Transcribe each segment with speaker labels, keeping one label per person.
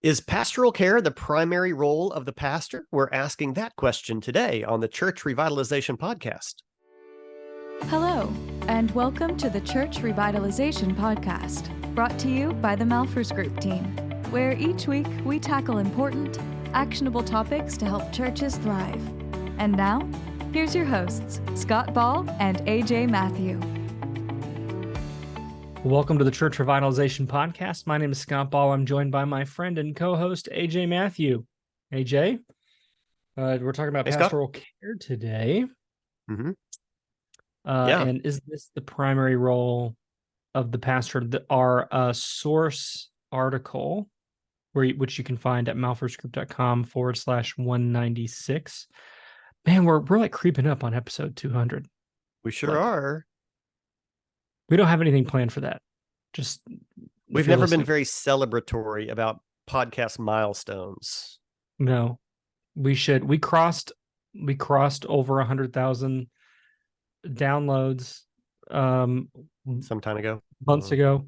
Speaker 1: Is pastoral care the primary role of the pastor? We're asking that question today on the Church Revitalization Podcast.
Speaker 2: Hello, and welcome to the Church Revitalization Podcast, brought to you by the Malphurs Group team, where each week we tackle important, actionable topics to help churches thrive. And now, here's your hosts, Scott Ball and AJ Matthew.
Speaker 3: Welcome to the Church Revitalization Podcast. My name is Scott Ball. I'm joined by my friend and co-host, AJ Matthew. AJ, we're talking about pastoral care today.
Speaker 1: Mm-hmm.
Speaker 3: And is this the primary role of the pastor? Our source article, which you can find at malphursgroup.com/196. Man, we're like creeping up on episode 200.
Speaker 1: We sure are.
Speaker 3: We don't have anything planned for that.
Speaker 1: We've never been very celebratory about podcast milestones.
Speaker 3: No, we should. We crossed over 100,000 downloads
Speaker 1: some time ago,
Speaker 3: months ago,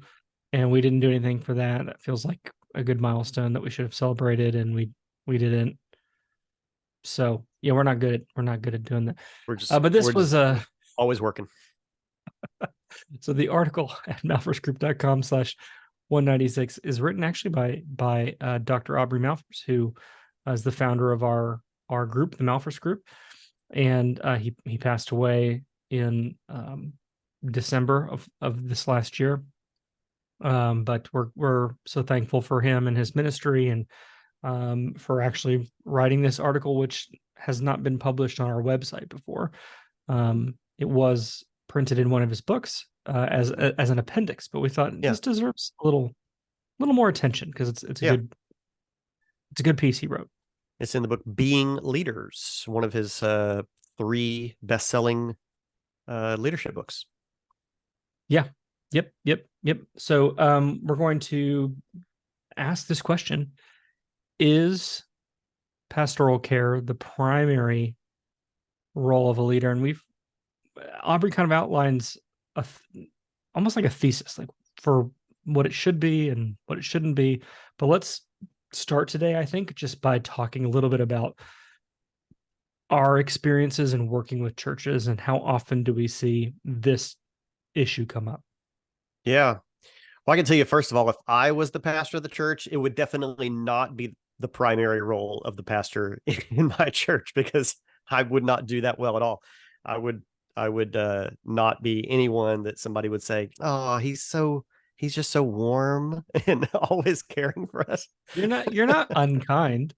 Speaker 3: and we didn't do anything for that. That feels like a good milestone that we should have celebrated, and we didn't. So yeah, we're not good at doing that. But this was
Speaker 1: always working.
Speaker 3: So the article at malphursgroup.com/196 is written actually by Dr. Aubrey Malphurs, who is the founder of our group, the Malphurs Group, and he passed away in December of this last year. But we're so thankful for him and his ministry, and for actually writing this article, which has not been published on our website before. It was printed in one of his books as an appendix, but we thought this deserves a little more attention because it's a good piece he wrote.
Speaker 1: It's in the book Being Leaders, one of his 3 best-selling leadership books.
Speaker 3: Yeah. Yep. So we're going to ask this question: is pastoral care the primary role of a leader? And Aubrey kind of outlines almost like a thesis, like for what it should be and what it shouldn't be. But let's start today, I think, just by talking a little bit about our experiences in working with churches and how often do we see this issue come up.
Speaker 1: Yeah. Well, I can tell you, first of all, if I was the pastor of the church, it would definitely not be the primary role of the pastor in my church, because I would not do that well at all. I would not be anyone that somebody would say, "Oh, he's just so warm and always caring for us."
Speaker 3: You're not unkind.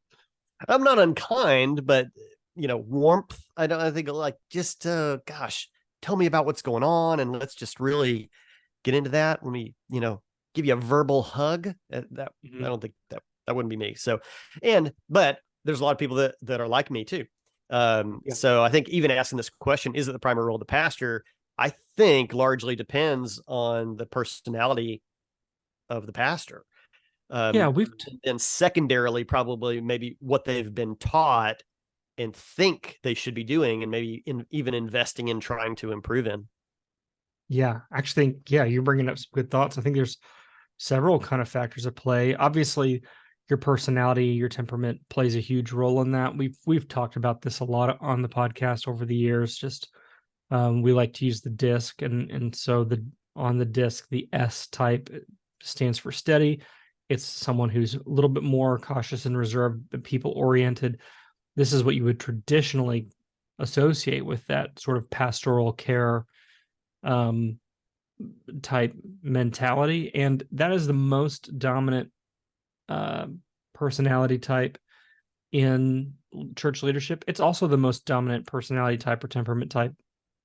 Speaker 1: I'm not unkind, but warmth. I think like just gosh, tell me about what's going on, and let's just really get into that. Let me give you a verbal hug. I don't think that wouldn't be me. So, but there's a lot of people that are like me too. So I think even asking this question, is it the primary role of the pastor? I think largely depends on the personality of the pastor. And secondarily, probably maybe what they've been taught and think they should be doing, and maybe even investing in trying to improve in.
Speaker 3: Yeah, I actually think, you're bringing up some good thoughts. I think there's several kind of factors at play. Obviously, your personality, your temperament plays a huge role in that. We've talked about this a lot on the podcast over the years. Just we like to use the DISC, and so on the DISC, the S type stands for steady. It's someone who's a little bit more cautious and reserved, but people oriented. This is what you would traditionally associate with that sort of pastoral care type mentality, and that is the most dominant personality type in church leadership. It's also the most dominant personality type or temperament type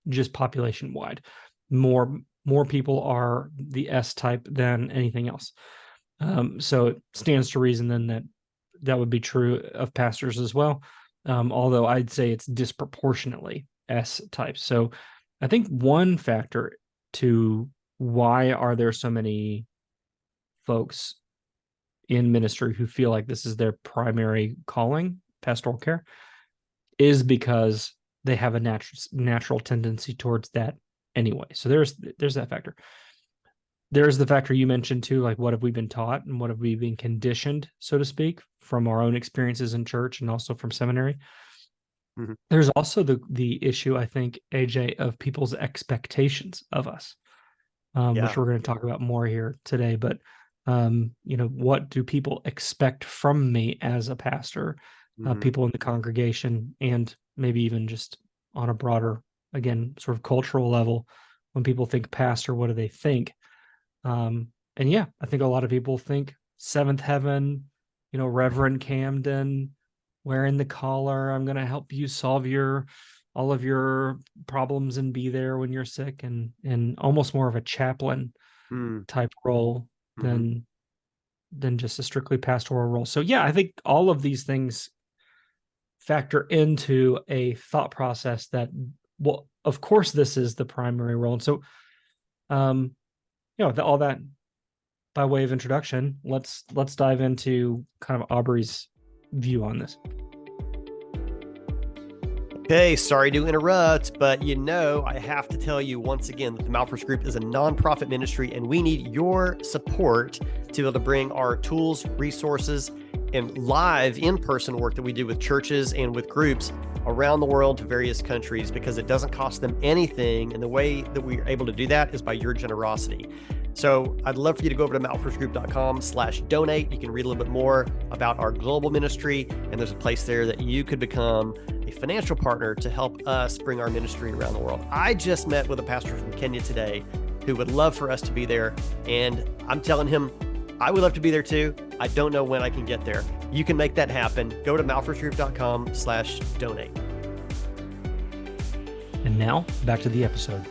Speaker 3: just population wide. More people are the S type than anything else. So it stands to reason then that would be true of pastors as well. Although I'd say it's disproportionately S type. So I think one factor to why are there so many folks in ministry who feel like this is their primary calling, pastoral care, is because they have a natural tendency towards that anyway. So there's that factor. there's the factor you mentioned too, like what have we been taught and what have we been conditioned, so to speak, from our own experiences in church and also from seminary.
Speaker 1: Mhm.
Speaker 3: There's also the issue, I think, AJ, of people's expectations of us, which we're going to talk about more here today. But what do people expect from me as a pastor, people in the congregation, and maybe even just on a broader, again, sort of cultural level, when people think pastor, what do they think? And yeah, I think a lot of people think seventh heaven, Reverend Camden, wearing the collar. I'm going to help you solve all of your problems and be there when you're sick, and almost more of a chaplain type role than just a strictly pastoral role. So yeah, I think all of these things factor into a thought process that, well, of course, this is the primary role. And so, all that by way of introduction, let's dive into kind of Aubrey's view on this.
Speaker 1: Okay, sorry to interrupt, but I have to tell you once again that the Malphurs Group is a nonprofit ministry, and we need your support to be able to bring our tools, resources, and live in-person work that we do with churches and with groups around the world to various countries, because it doesn't cost them anything. And the way that we're able to do that is by your generosity. So I'd love for you to go over to malphursgroup.com/donate. You can read a little bit more about our global ministry, and there's a place there that you could become a financial partner to help us bring our ministry around the world. I just met with a pastor from Kenya today who would love for us to be there, and I'm telling him I would love to be there too. I don't know when I can get there. You can make that happen. Go to malphursgroup.com/donate.
Speaker 3: And now back to the episode.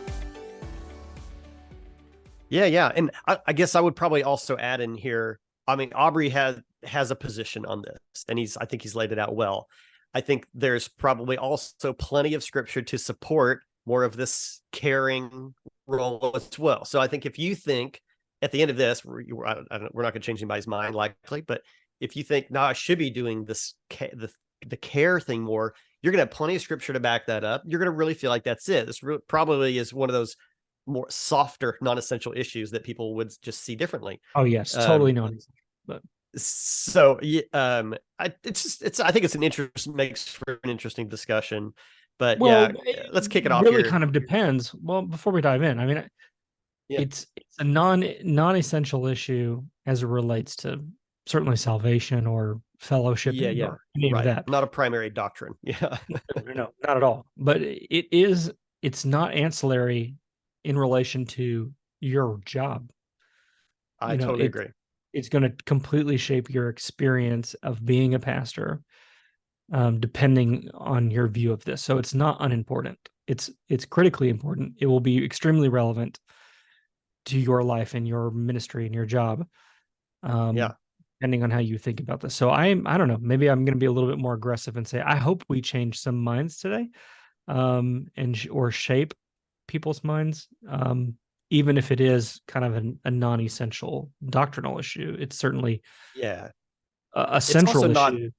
Speaker 1: Yeah. And I guess I would probably also add in here, I mean, Aubrey has a position on this, and I think he's laid it out well. I think there's probably also plenty of scripture to support more of this caring role as well. So I think if you think at the end of this, we're not going to change anybody's mind likely, but if you think, no, I should be doing this, the care thing more, you're going to have plenty of scripture to back that up. You're going to really feel like that's it. This probably is one of those more softer, non-essential issues that people would just see differently.
Speaker 3: Oh yes, totally non-essential. But
Speaker 1: so I think it's makes for an interesting discussion. But let's kick it off.
Speaker 3: Really, kind of depends. Well, before we dive in, I mean, it's a non-essential issue as it relates to certainly salvation or fellowship. Or any of that.
Speaker 1: Not a primary doctrine. Yeah,
Speaker 3: no, not at all. But it's not ancillary in relation to your job.
Speaker 1: I totally agree.
Speaker 3: It's going to completely shape your experience of being a pastor, depending on your view of this. So it's not unimportant. It's critically important. It will be extremely relevant to your life and your ministry and your job. Depending on how you think about this. So I don't know, maybe I'm going to be a little bit more aggressive and say, I hope we change some minds today, or shape people's minds, even if it is kind of a non-essential doctrinal issue. It's certainly a central issue.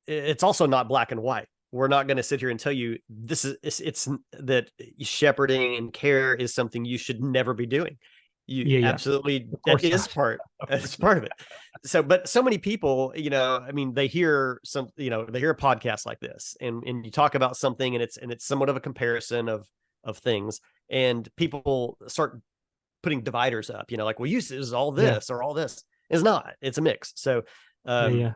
Speaker 1: It's also not black and white. We're not going to sit here and tell you it's that shepherding and care is something you should never be doing. Absolutely, that is it's part of it. So, but so many people, I mean, they hear they hear a podcast like this, and you talk about something, and it's somewhat of a comparison of things, and people start putting dividers up, like, well, this is all this or all this. It's not. It's a mix. So, anyway,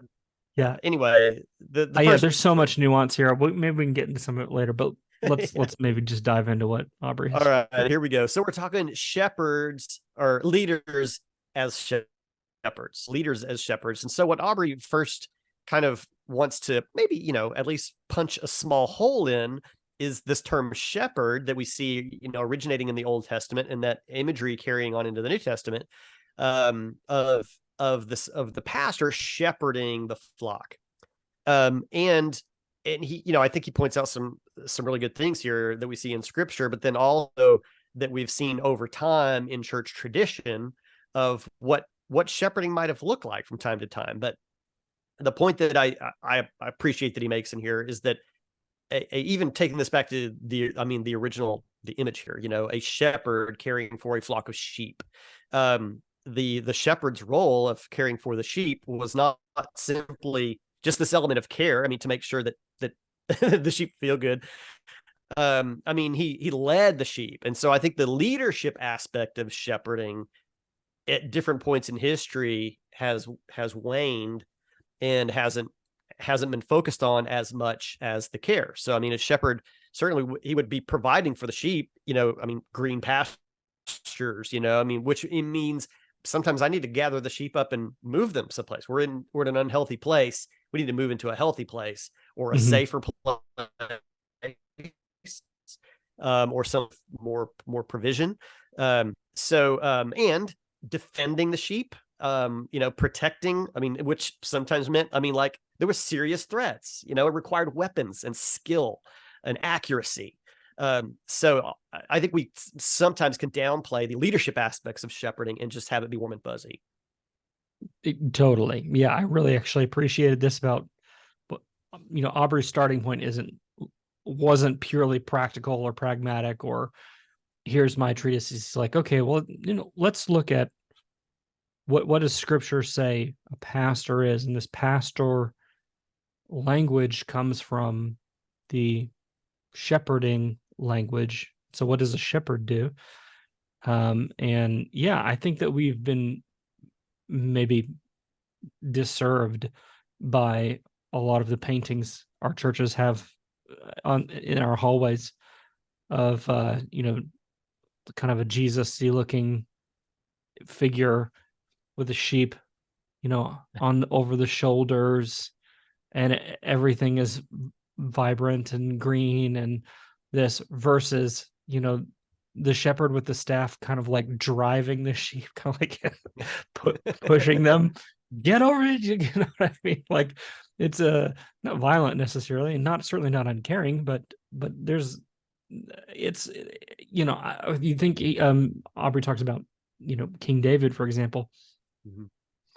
Speaker 3: there's so much nuance here. Maybe we can get into some of it later, but let's maybe just dive into what Aubrey has.
Speaker 1: All right, here we go. So we're talking shepherds or leaders as shepherds, And so what Aubrey first kind of wants to maybe, at least punch a small hole in is this term shepherd that we see, originating in the Old Testament, and that imagery carrying on into the New Testament, of the pastor shepherding the flock. And he, I think he points out some really good things here that we see in scripture, but then also that we've seen over time in church tradition of what shepherding might have looked like from time to time. But the point that I appreciate that he makes in here is that even taking this back to the original the image here, a shepherd caring for a flock of sheep. The shepherd's role of caring for the sheep was not simply just this element of care. I mean, to make sure that the sheep feel good. I mean, he led the sheep. And so I think the leadership aspect of shepherding at different points in history has waned and hasn't been focused on as much as the care. So, I mean, a shepherd, certainly he would be providing for the sheep, I mean, green pastures, I mean, which it means sometimes I need to gather the sheep up and move them someplace. We're in an unhealthy place. We need to move into a healthy place or a safer place, or some more provision. And defending the sheep, protecting, I mean, which sometimes meant, I mean, like there were serious threats, it required weapons and skill and accuracy. So I think we sometimes can downplay the leadership aspects of shepherding and just have it be warm and fuzzy.
Speaker 3: Totally. Yeah. I really actually appreciated this about, Aubrey's starting point wasn't purely practical or pragmatic or here's my treatise. It's like, okay, well, let's look at what does scripture say a pastor is, and this pastor language comes from the shepherding language. So what does a shepherd do? And yeah, I think that we've been maybe disserved by a lot of the paintings our churches have in our hallways of kind of a Jesus-y looking figure with a sheep, on over the shoulders, and everything is vibrant and green, and this versus the shepherd with the staff kind of like driving the sheep, kind of like pushing them, get over it, you know what I mean? Like it's not violent necessarily, and certainly not uncaring, but there's it's you think Aubrey talks about King David, for example.
Speaker 1: Mm-hmm.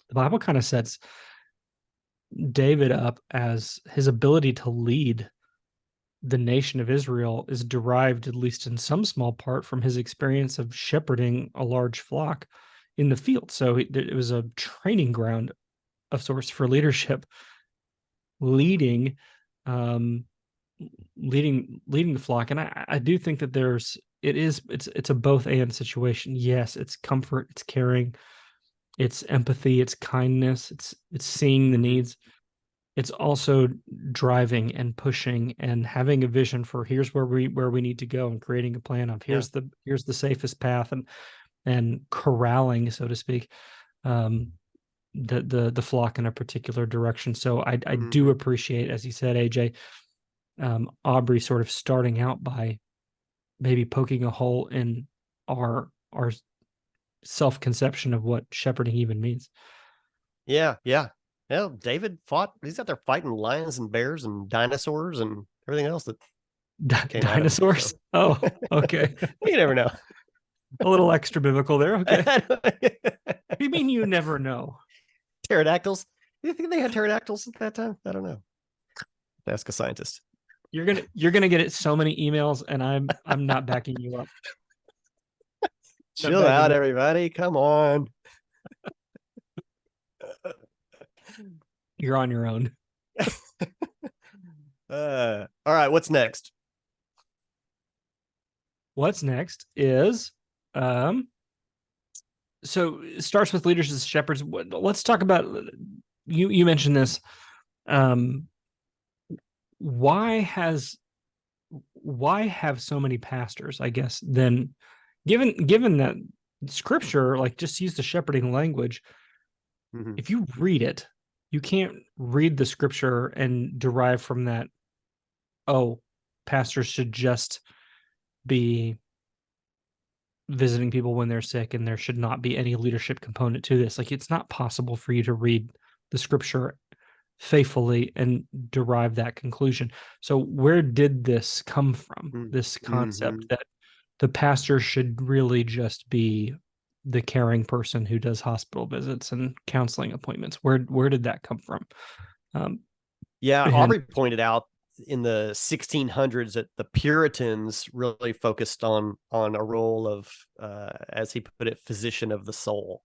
Speaker 3: The Bible kind of sets David up as his ability to lead the nation of Israel is derived, at least in some small part, from his experience of shepherding a large flock in the field. So it was a training ground of sorts for leadership, leading the flock. And I do think that it's a both and situation. Yes, it's comfort, it's caring, it's empathy, it's kindness, it's seeing the needs. It's also driving and pushing and having a vision for here's where we need to go, and creating a plan of here's the safest path, and corralling, so to speak, the flock in a particular direction. So I do appreciate, as you said, AJ, Aubrey sort of starting out by maybe poking a hole in our self-conception of what shepherding even means.
Speaker 1: Yeah. David he's out there fighting lions and bears and dinosaurs and everything else that came
Speaker 3: dinosaurs.
Speaker 1: At him, so.
Speaker 3: Oh, okay.
Speaker 1: You never know.
Speaker 3: A little extra biblical there. Okay. What do you mean you never know?
Speaker 1: Pterodactyls. Do you think they had pterodactyls at that time? I don't know. Ask a scientist.
Speaker 3: You're gonna get so many emails, and I'm not backing you up.
Speaker 1: Chill out, everybody. Come on.
Speaker 3: You're on your own.
Speaker 1: All right. What's next?
Speaker 3: What's next is so it starts with leaders as shepherds. Let's talk about you mentioned this. Why have so many pastors, I guess, then given that scripture like just use the shepherding language, if you read it, you can't read the scripture and derive from that, oh, pastors should just be visiting people when they're sick and there should not be any leadership component to this. Like, it's not possible for you to read the scripture faithfully and derive that conclusion. So where did this come from? This concept that the pastor should really just be the caring person who does hospital visits and counseling appointments. Where did that come from?
Speaker 1: Aubrey pointed out in the 1600s that the Puritans really focused on a role of, as he put it, physician of the soul.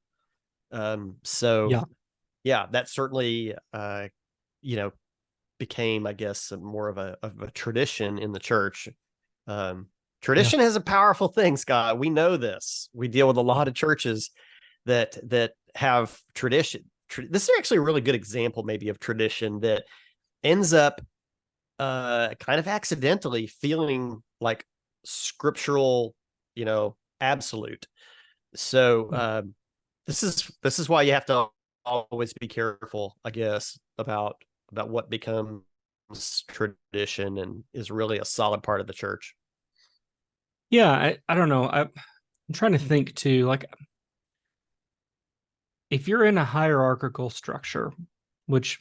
Speaker 1: So yeah, that certainly, became, I guess, more of a tradition in the church. Tradition has a powerful thing, Scott. We know this. We deal with a lot of churches that have tradition. This is actually a really good example, maybe, of tradition that ends up kind of accidentally feeling like scriptural, absolute. So this is why you have to always be careful, I guess, about what becomes tradition and is really a solid part of the church.
Speaker 3: Yeah, I don't know. I'm trying to think too, like, if you're in a hierarchical structure, which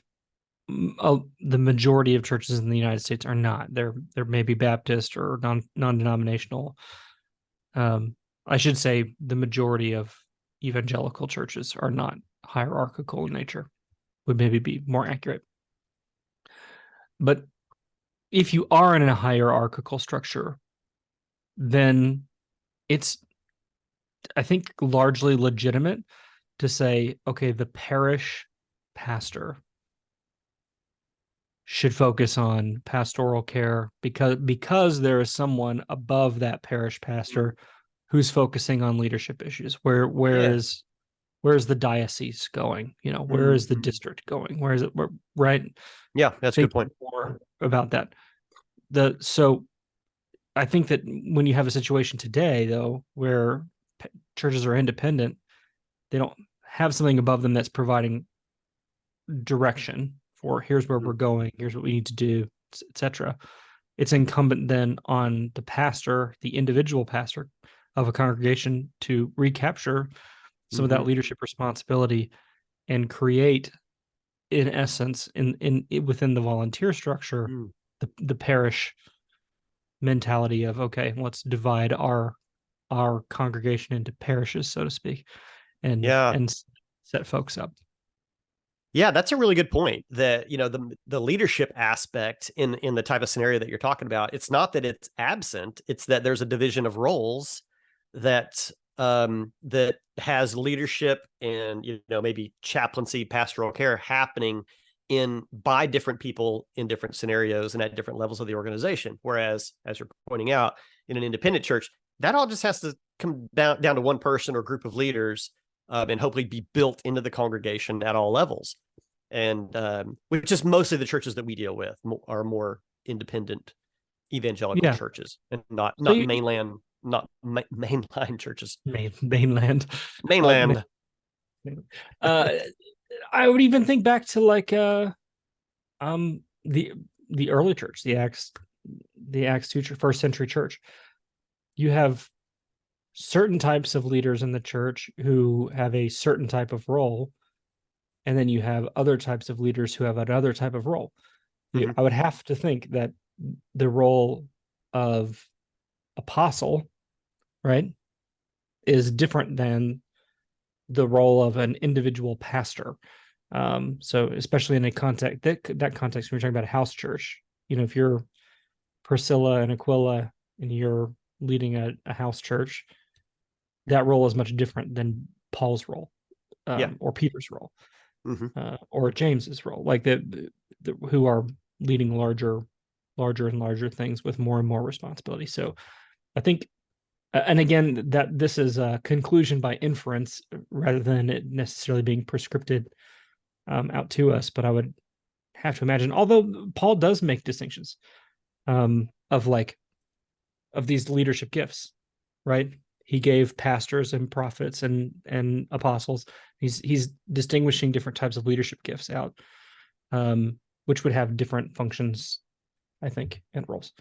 Speaker 3: the majority of churches in the United States are not. They're maybe Baptist or non-denominational. I should say the majority of evangelical churches are not hierarchical in nature, would maybe be more accurate. But if you are in a hierarchical structure, then it's, I think, largely legitimate to say, okay, the parish pastor should focus on pastoral care because there is someone above that parish pastor who's focusing on leadership issues. Where's the diocese going? Where is the district going? Where is it? Right?
Speaker 1: Yeah, that's a good point.
Speaker 3: More about that. So I think that when you have a situation today, though, where churches are independent, they don't have something above them that's providing direction for here's where we're going, here's what we need to do, etc. It's incumbent then on the pastor, the individual pastor of a congregation, to recapture some of that leadership responsibility and create, in essence, in within the volunteer structure, the parish mentality of, okay, let's divide our congregation into parishes, so to speak, and set folks up.
Speaker 1: Yeah, that's a really good point. That the leadership aspect in the type of scenario that you're talking about, it's not that it's absent; it's that there's a division of roles that that has leadership and maybe chaplaincy, pastoral care happening by different people in different scenarios and at different levels of the organization. Whereas, as you're pointing out, in an independent church, that all just has to come down to one person or group of leaders. And hopefully be built into the congregation at all levels. And which is mostly the churches that we deal with are more independent evangelical churches and not mainline churches.
Speaker 3: Mainland. I would even think back to like the early church, the Acts 2 first century church. You have certain types of leaders in the church who have a certain type of role, and then you have other types of leaders who have another type of role. I would have to think that the role of apostle, right, is different than the role of an individual pastor. So especially in a context, that context, when we're talking about a house church, if you're Priscilla and Aquila and you're leading a house church, that role is much different than Paul's role, or Peter's role, or James's role, like who are leading larger and larger things with more and more responsibility. So I think, and again, that this is a conclusion by inference rather than it necessarily being prescripted out to us. But I would have to imagine, although Paul does make distinctions of these leadership gifts, right? He gave pastors and prophets and apostles. He's distinguishing different types of leadership gifts out, which would have different functions, I think, and roles.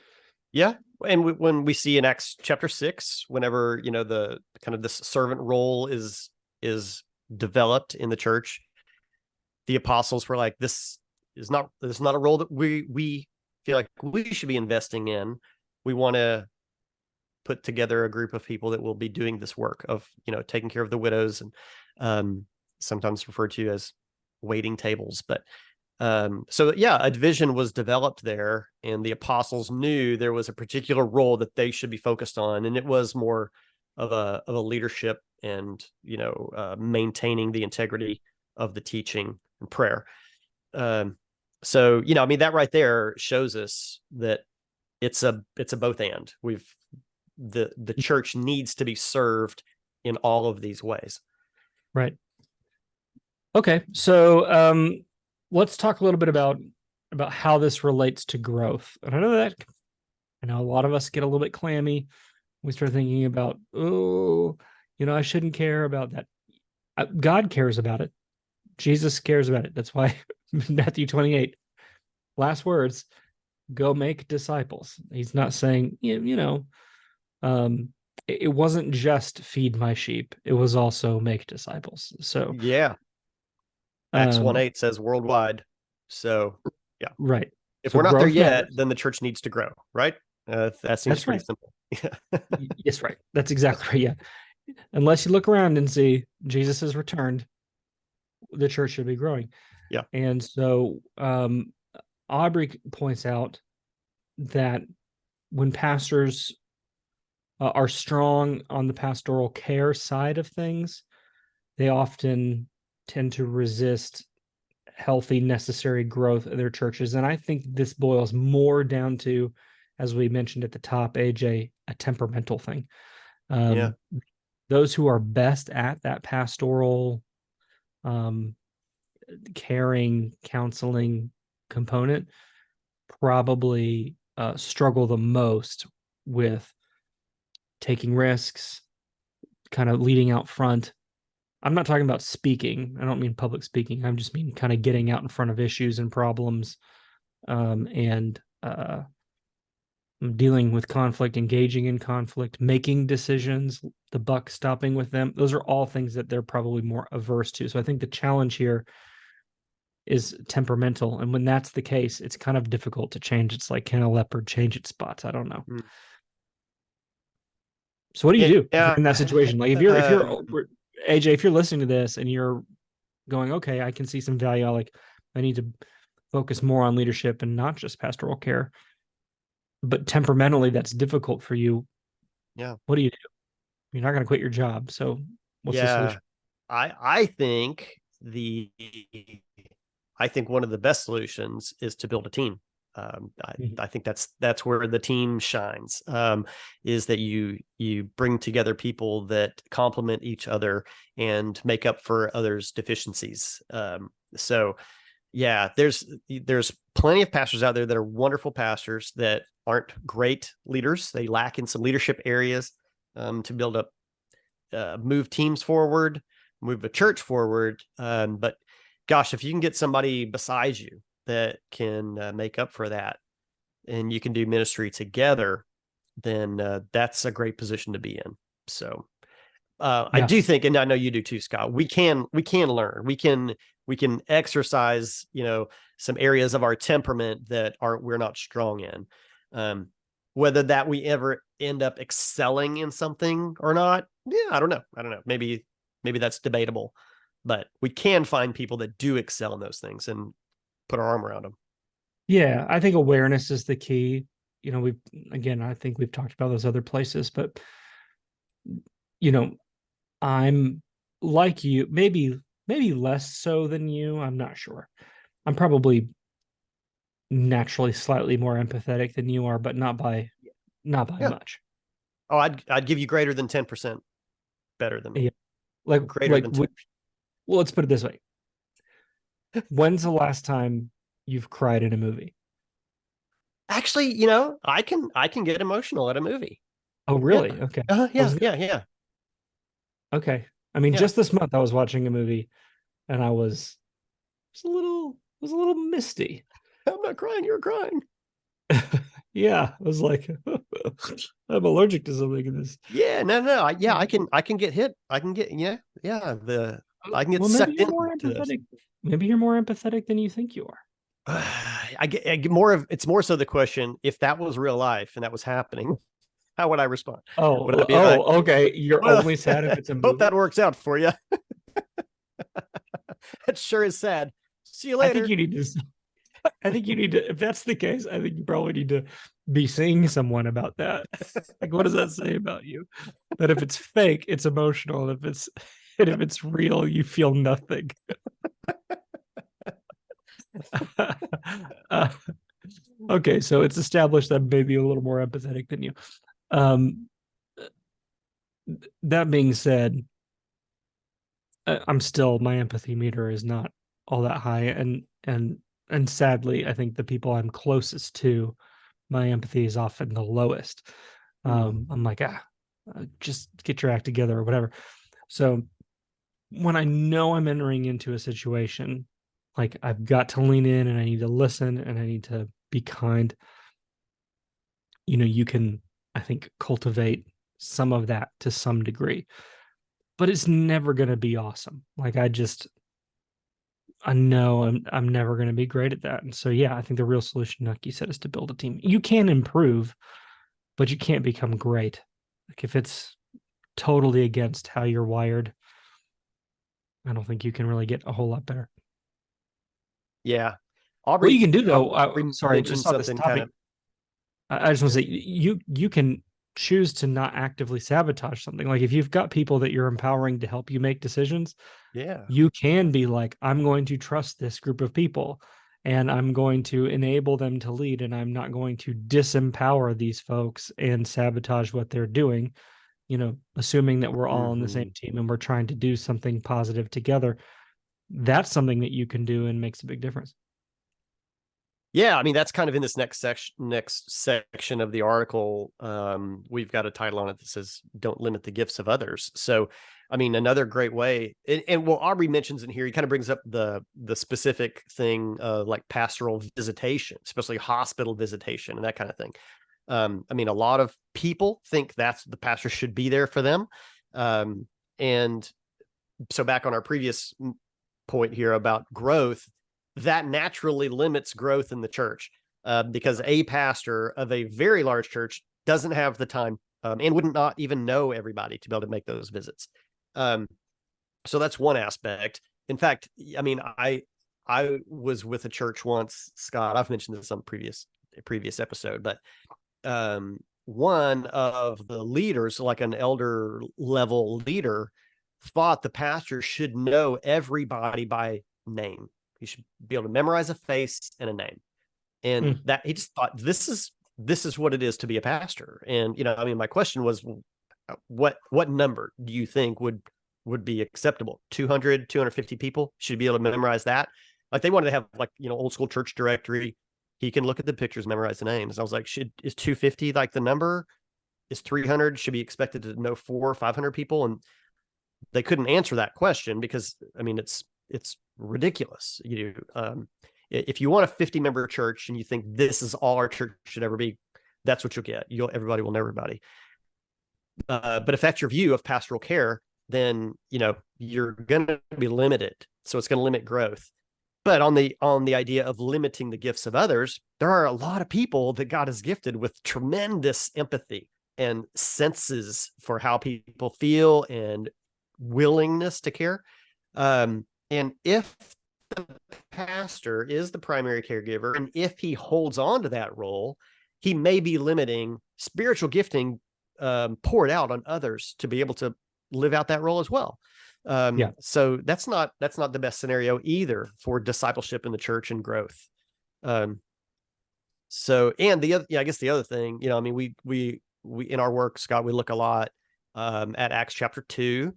Speaker 1: Yeah, and when we see in Acts chapter 6, whenever the kind of this servant role is developed in the church, the apostles were like, this is not a role that we feel like we should be investing in. We want to put together a group of people that will be doing this work of taking care of the widows, and sometimes referred to as waiting tables. But So yeah, a division was developed there, and the apostles knew there was a particular role that they should be focused on, and it was more of a leadership and maintaining the integrity of the teaching and prayer. So I mean, that right there shows us that it's a both and. The church needs to be served in all of these ways.
Speaker 3: Right. Okay, so let's talk a little bit about how this relates to growth. And I know a lot of us get a little bit clammy. We start thinking about, I shouldn't care about that. God cares about it. Jesus cares about it. That's why Matthew 28, last words, go make disciples. He's not saying, it wasn't just feed my sheep. It was also make disciples. So
Speaker 1: yeah. Acts 1:8 says worldwide. So yeah.
Speaker 3: Right.
Speaker 1: If
Speaker 3: So
Speaker 1: we're not there
Speaker 3: growth
Speaker 1: yet,
Speaker 3: matters.
Speaker 1: then the church needs to grow, right? That seems
Speaker 3: That's
Speaker 1: pretty
Speaker 3: right.
Speaker 1: simple.
Speaker 3: Yes, right. That's exactly right. Yeah. Unless you look around and see Jesus has returned, the church should be growing.
Speaker 1: Yeah.
Speaker 3: And so Aubrey points out that when pastors are strong on the pastoral care side of things, they often tend to resist healthy, necessary growth of their churches. And I think this boils more down to, as we mentioned at the top, AJ, a temperamental thing.
Speaker 1: Yeah.
Speaker 3: Those who are best at that pastoral, caring, counseling component probably struggle the most with taking risks, kind of leading out front. I'm not talking about speaking. I don't mean public speaking. I just mean kind of getting out in front of issues and problems, and dealing with conflict, engaging in conflict, making decisions, the buck stopping with them. Those are all things that they're probably more averse to. So I think the challenge here is temperamental. And when that's the case, it's kind of difficult to change. It's like, can a leopard change its spots? I don't know.
Speaker 1: Mm.
Speaker 3: So what do you do if
Speaker 1: Yeah.
Speaker 3: you're in that situation? Like if you're AJ, if you're listening to this and you're going, okay, I can see some value. I need to focus more on leadership and not just pastoral care. But temperamentally, that's difficult for you.
Speaker 1: Yeah.
Speaker 3: What do you do? You're not going to quit your job. So what's the solution?
Speaker 1: I think one of the best solutions is to build a team. I think that's where the team shines, is that you bring together people that complement each other and make up for others' deficiencies. So yeah, there's plenty of pastors out there that are wonderful pastors that aren't great leaders. They lack in some leadership areas, to build up, move teams forward, move a church forward. But gosh, if you can get somebody beside you that can make up for that, and you can do ministry together, then that's a great position to be in. So I do think, and I know you do too, Scott, we can learn, we can exercise, some areas of our temperament that we're not strong in. Whether that we ever end up excelling in something or not, I don't know. Maybe that's debatable, but we can find people that do excel in those things and put our arm around them.
Speaker 3: Yeah, I think awareness is the key. I think we've talked about those other places, but I'm like you, maybe less so than you. I'm not sure. I'm probably naturally slightly more empathetic than you are, but not by much.
Speaker 1: Oh, I'd give you greater than 10% better than me.
Speaker 3: Yeah. Like
Speaker 1: greater than 10%.
Speaker 3: Well, let's put it this way. When's the last time you've cried in a movie?
Speaker 1: Actually, I can get emotional at a movie.
Speaker 3: Oh, really?
Speaker 1: Yeah.
Speaker 3: Okay.
Speaker 1: Yeah.
Speaker 3: Okay. I mean, just this month I was watching a movie and I was a little misty.
Speaker 1: I'm not crying, you're crying.
Speaker 3: Yeah, I was like, I'm allergic to something in this.
Speaker 1: Yeah, no. I can get hit. I can get I can get sucked in.
Speaker 3: Maybe you're more empathetic than you think you are.
Speaker 1: I get more of, it's more so the question, if that was real life and that was happening, how would I respond?
Speaker 3: Okay. You're only sad if it's a movie.
Speaker 1: Hope that works out for you. That sure is sad. See you
Speaker 3: I
Speaker 1: later.
Speaker 3: think you need to, if that's the case, I think you probably need to be seeing someone about that. Like, what does that say about you? That if it's fake, it's emotional. And if it's real, you feel nothing. uh, okay, so it's established that I'm maybe a little more empathetic than you. That being said, my empathy meter is not all that high, and sadly, I think the people I'm closest to, my empathy is often the lowest. I'm like, just get your act together or whatever. So when I know I'm entering into a situation, like I've got to lean in and I need to listen and I need to be kind, you can, I think, cultivate some of that to some degree, but it's never going to be awesome. Like I know I'm never going to be great at that. And so, yeah, I think the real solution, like you said, is to build a team. You can improve, but you can't become great. Like if it's totally against how you're wired, I don't think you can really get a whole lot better.
Speaker 1: Yeah.
Speaker 3: What you can do though,
Speaker 1: Aubrey
Speaker 3: sorry, just on this
Speaker 1: something
Speaker 3: topic.
Speaker 1: kind of.
Speaker 3: I just want to say you can choose to not actively sabotage something. Like if you've got people that you're empowering to help you make decisions,
Speaker 1: Yeah.
Speaker 3: you can be like, I'm going to trust this group of people and I'm going to enable them to lead, and I'm not going to disempower these folks and sabotage what they're doing, assuming that we're all on the same team and we're trying to do something positive together. That's something that you can do and makes a big difference.
Speaker 1: Yeah, I mean, that's kind of in this next section of the article. We've got a title on it that says "Don't limit the gifts of others." So, I mean, another great way, and well, Aubrey mentions in here, he kind of brings up the specific thing, like pastoral visitation, especially hospital visitation and that kind of thing. I mean, a lot of people think that's the pastor should be there for them, and so back on our previous point here about growth, that naturally limits growth in the church, because a pastor of a very large church doesn't have the time, and would not even know everybody to be able to make those visits. So that's one aspect. In fact, I mean, I was with a church once, Scott. I've mentioned this on previous episode, but one of the leaders, like an elder level leader, thought the pastor should know everybody by name. You should be able to memorize a face and a name. And that he just thought this is what it is to be a pastor. And, I mean, my question was, what number do you think would be acceptable? 200, 250 people should be able to memorize that. Like they wanted to have like, old school church directory. He can look at the pictures, memorize the names. I was like, is 250 like the number? Is 300 should be expected to know 400 or 500 people? And they couldn't answer that question because, I mean, it's ridiculous. If you want a 50-member church and you think this is all our church should ever be, that's what you'll get. Everybody will know everybody. But if that's your view of pastoral care, then you're going to be limited. So it's going to limit growth. But on the idea of limiting the gifts of others, there are a lot of people that God has gifted with tremendous empathy and senses for how people feel and willingness to care. And if the pastor is the primary caregiver, and if he holds on to that role, he may be limiting spiritual gifting poured out on others to be able to live out that role as well. So that's not the best scenario either for discipleship in the church and growth. So, and I guess the other thing, I mean, we in our work, Scott, we look a lot at Acts chapter 2.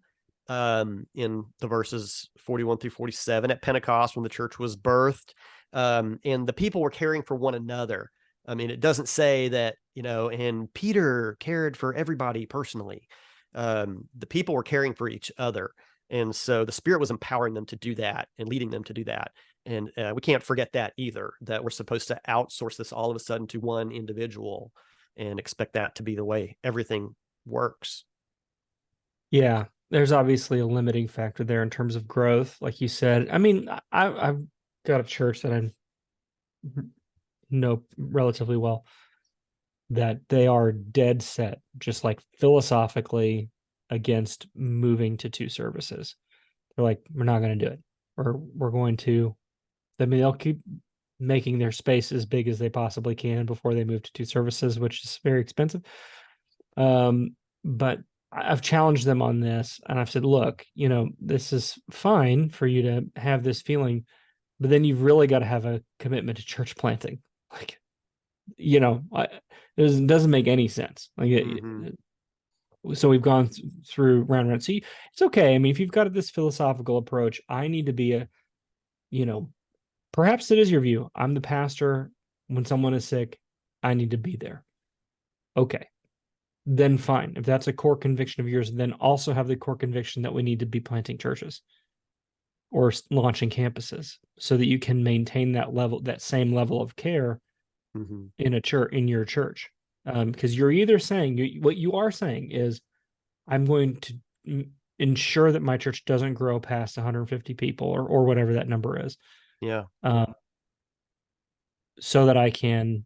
Speaker 1: In the verses 41 through 47 at Pentecost when the church was birthed, and the people were caring for one another. I mean, it doesn't say that, and Peter cared for everybody personally. The people were caring for each other. And so the Spirit was empowering them to do that and leading them to do that. And we can't forget that either, that we're supposed to outsource this all of a sudden to one individual and expect that to be the way everything works.
Speaker 3: Yeah. There's obviously a limiting factor there in terms of growth, like you said. I mean, I've got a church that I know relatively well, that they are dead set, just like philosophically, against moving to 2 services. They're like, we're not going to do it. We're going to, I mean, they'll keep making their space as big as they possibly can before they move to 2 services, which is very expensive. But I've challenged them on this, and I've said, look, this is fine for you to have this feeling, but then you've really got to have a commitment to church planting. Like, it doesn't make any sense. Like, so we've gone through round and round. See, it's okay. I mean, if you've got this philosophical approach, I need to be perhaps it is your view. I'm the pastor. When someone is sick, I need to be there. Okay, then fine. If that's a core conviction of yours, then also have the core conviction that we need to be planting churches or launching campuses so that you can maintain that same level of care in your church. Because you're either saying, what you are saying is, I'm going to ensure that my church doesn't grow past 150 people or whatever that number is.
Speaker 1: Yeah.
Speaker 3: So that I can,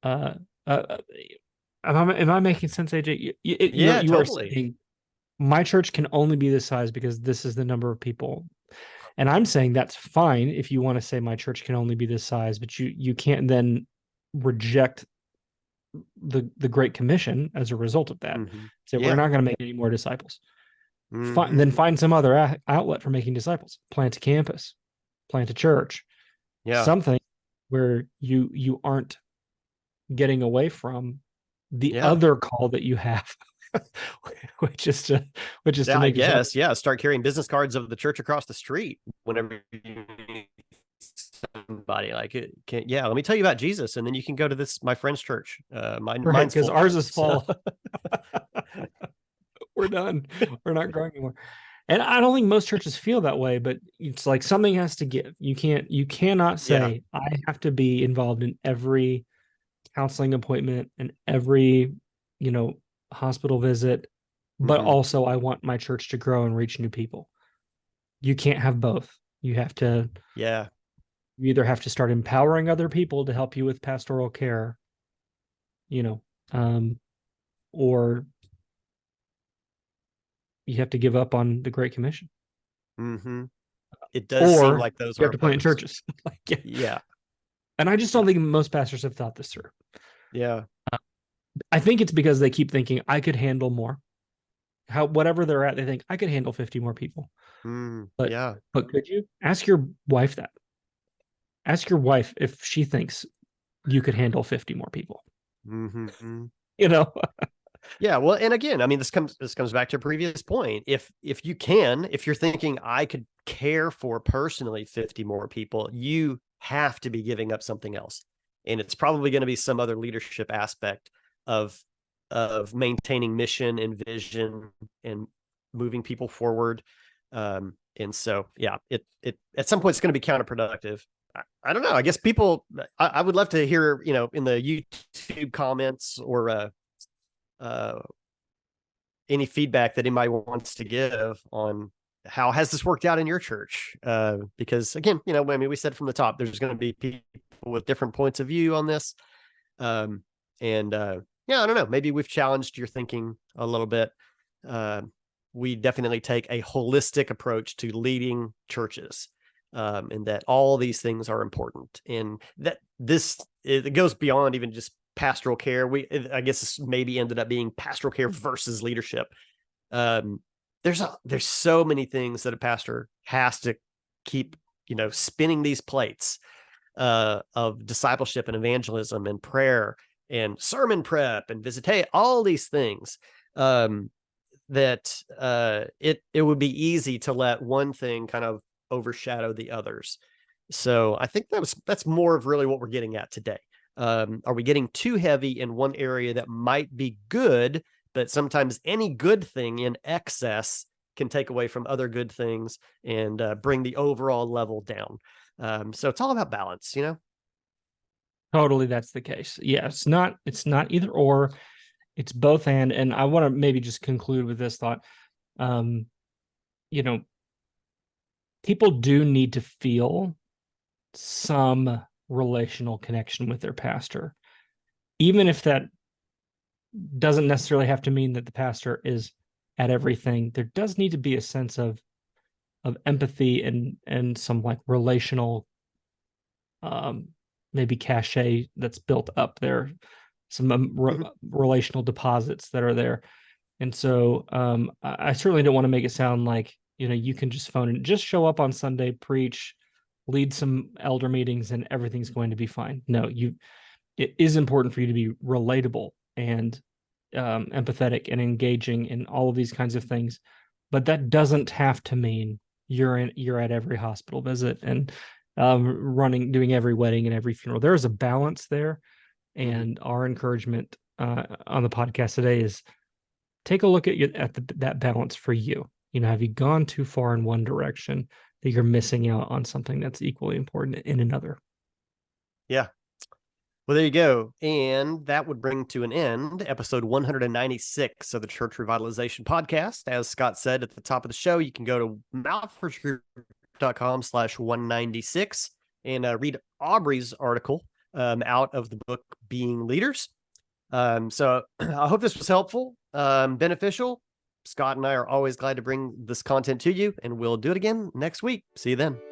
Speaker 3: am I making sense, AJ?
Speaker 1: Yeah,
Speaker 3: you
Speaker 1: totally.
Speaker 3: are saying my church can only be this size because this is the number of people. And I'm saying that's fine if you want to say my church can only be this size, but you can't then reject the Great Commission as a result of that. So we're not going to make any more disciples. Then find some other outlet for making disciples. Plant a campus, plant a church, something where you aren't getting away from the other call that you have, which is to make
Speaker 1: start carrying business cards of the church across the street whenever you meet somebody. Like, let me tell you about Jesus, and then you can go to my friend's church. Mine's
Speaker 3: because ours is full. We're done. We're not growing anymore. And I don't think most churches feel that way, but it's like something has to give. You cannot say, I have to be involved in every counseling appointment and every, hospital visit, but also I want my church to grow and reach new people. You can't have both. You have to, you either have to start empowering other people to help you with pastoral care, or you have to give up on the Great Commission.
Speaker 1: It does seem like those
Speaker 3: you have to plant churches. And I just don't think most pastors have thought this through. I think it's because they keep thinking, I could handle more. Whatever they're at, they think, I could handle 50 more people. But could you? Ask your wife that. Ask your wife if she thinks you could handle 50 more people.
Speaker 1: Yeah, well, and again, I mean, this comes back to a previous point. If you're thinking I could care for personally 50 more people, you have to be giving up something else. And it's probably going to be some other leadership aspect of maintaining mission and vision and moving people forward. And so, it at some point it's going to be counterproductive. I don't know. I guess I would love to hear, in the YouTube comments or any feedback that anybody wants to give on how has this worked out in your church? Because again, we said from the top, there's going to be people with different points of view on this. I don't know, maybe we've challenged your thinking a little bit. We definitely take a holistic approach to leading churches, and that all these things are important, and that it goes beyond even just pastoral care. I guess this maybe ended up being pastoral care versus leadership. There's so many things that a pastor has to keep, spinning these plates of discipleship and evangelism and prayer and sermon prep and visitation, all these things, that it would be easy to let one thing kind of overshadow the others. So I think that's more of really what we're getting at today. Are we getting too heavy in one area that might be good, but sometimes any good thing in excess can take away from other good things and bring the overall level down. So it's all about balance,
Speaker 3: Totally, that's the case. Yeah, it's not either or, it's both and I want to maybe just conclude with this thought. People do need to feel some relational connection with their pastor, even if that doesn't necessarily have to mean that the pastor is at everything. There does need to be a sense of empathy and some like relational maybe cachet that's built up there, some relational deposits that are there. And so I certainly don't want to make it sound like, you can just phone and just show up on Sunday, preach, lead some elder meetings, and everything's going to be fine. No, it is important for you to be relatable and empathetic and engaging in all of these kinds of things. But that doesn't have to mean you're at every hospital visit and doing every wedding and every funeral. There is a balance there. And our encouragement on the podcast today is take a look at that balance for you. Have you gone too far in one direction that you're missing out on something that's equally important in another?
Speaker 1: Yeah. Well, there you go. And that would bring to an end episode 196 of the Church Revitalization Podcast. As Scott said at the top of the show, you can go to malphursgroup.com/196 and read Aubrey's article out of the book Being Leaders. So I hope this was helpful, beneficial. Scott and I are always glad to bring this content to you, and we'll do it again next week. See you then.